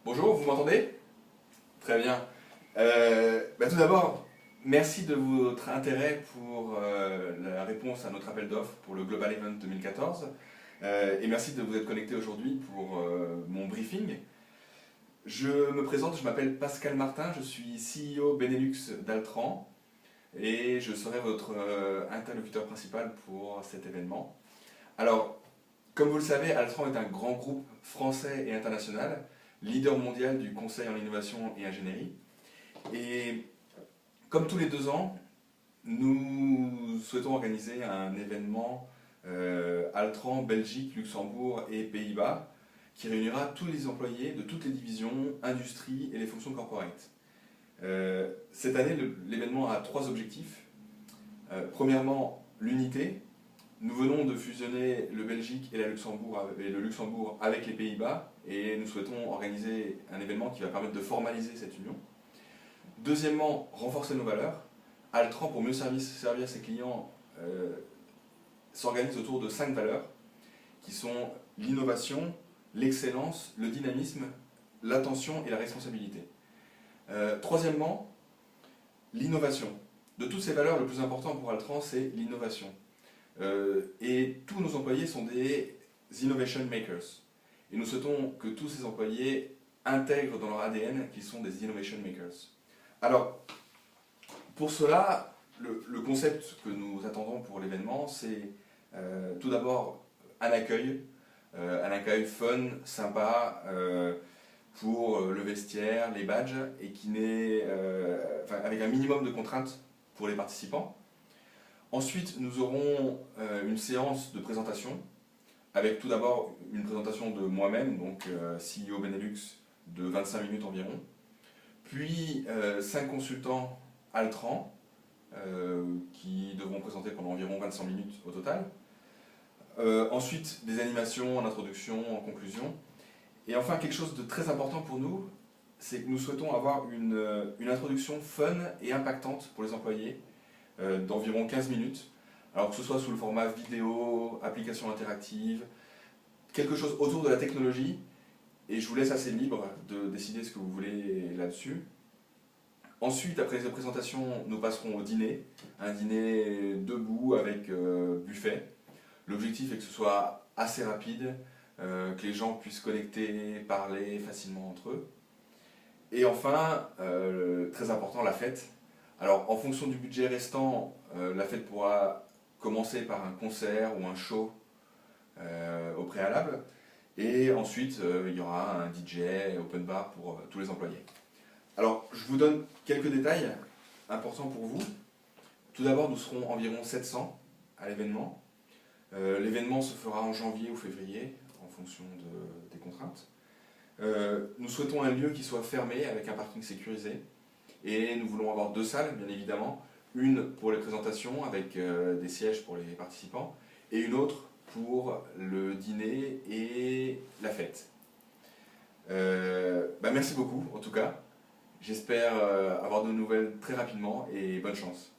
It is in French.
Bonjour, vous m'entendez? Très bien. Tout d'abord, merci de votre intérêt pour la réponse à notre appel d'offres pour le Global Event 2014. Et merci de vous être connecté aujourd'hui pour mon briefing. Je me présente, je m'appelle Pascal Martin, je suis CEO Benelux d'Altran et je serai votre interlocuteur principal pour cet événement. Alors, comme vous le savez, Altran est un grand groupe français et international, leader mondial du conseil en innovation et ingénierie. Et comme tous les 2 ans, nous souhaitons organiser un événement Altran, Belgique, Luxembourg et Pays-Bas qui réunira tous les employés de toutes les divisions, industries et les fonctions corporate. Cette année, l'événement a 3 objectifs. Premièrement, l'unité. Nous venons de fusionner le Belgique et le Luxembourg avec les Pays-Bas et nous souhaitons organiser un événement qui va permettre de formaliser cette union. Deuxièmement, renforcer nos valeurs. Altran, pour mieux servir ses clients, s'organise autour de 5 valeurs qui sont l'innovation, l'excellence, le dynamisme, l'attention et la responsabilité. Troisièmement, l'innovation. De toutes ces valeurs, le plus important pour Altran, c'est l'innovation. Et tous nos employés sont des innovation makers. Et nous souhaitons que tous ces employés intègrent dans leur ADN qu'ils sont des innovation makers. Alors, pour cela, le concept que nous attendons pour l'événement, c'est tout d'abord un accueil fun, sympa, pour le vestiaire, les badges, et avec un minimum de contraintes pour les participants. Ensuite, nous aurons une séance de présentation, avec tout d'abord une présentation de moi-même, donc CEO Benelux, de 25 minutes environ, puis 5 consultants Altran, qui devront présenter pendant environ 25 minutes au total. Ensuite, des animations en introduction, en conclusion. Et enfin, quelque chose de très important pour nous, c'est que nous souhaitons avoir une introduction fun et impactante pour les employés, d'environ 15 minutes, alors que ce soit sous le format vidéo, application interactive, quelque chose autour de la technologie, et je vous laisse assez libre de décider ce que vous voulez là-dessus. Ensuite, après les présentations, nous passerons au dîner, un dîner debout avec buffet. L'objectif est que ce soit assez rapide, que les gens puissent connecter, parler facilement entre eux. Et enfin, très important, la fête. Alors, en fonction du budget restant, la fête pourra commencer par un concert ou un show au préalable. Et ensuite, il y aura un DJ, open bar pour tous les employés. Alors, je vous donne quelques détails importants pour vous. Tout d'abord, nous serons environ 700 à l'événement. L'événement se fera en janvier ou février, en fonction des contraintes. Nous souhaitons un lieu qui soit fermé, avec un parking sécurisé. Et nous voulons avoir 2 salles, bien évidemment. Une pour les présentations, avec des sièges pour les participants, et une autre pour le dîner et la fête. Merci beaucoup, en tout cas. J'espère avoir de nouvelles très rapidement, et bonne chance.